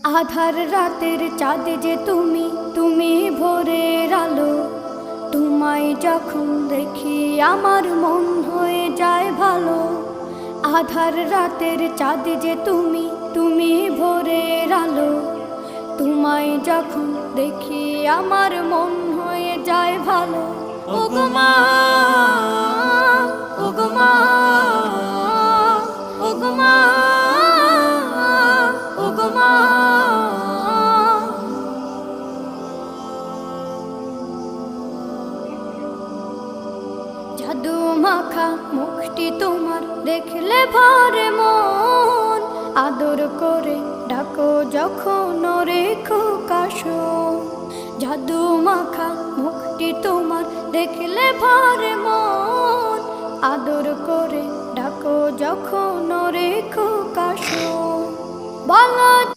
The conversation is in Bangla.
আধার রাতের চাঁদ যে তুমি, তুমি ভোরের আলো। তোমায় যখন দেখি আমার মন হয়ে যায় ভালো। আধার রাতের চাঁদ যে তুমি, তুমি ভোরের আলো। তোমায় যখন দেখি আমার মন হয়ে যায় ভালো। ওগো মা, ওগো মা, ওগো মা, ওগো মা। জাদু মাখা মুখটি তোমার দেখলে ভরে মন। আদর করে ডাকো যখন রেখো কাশো। জাদু মাখা মুখটি তোমার দেখলে ভরে মন। আদর করে ডাকো যখন রেখো কাশো। বলো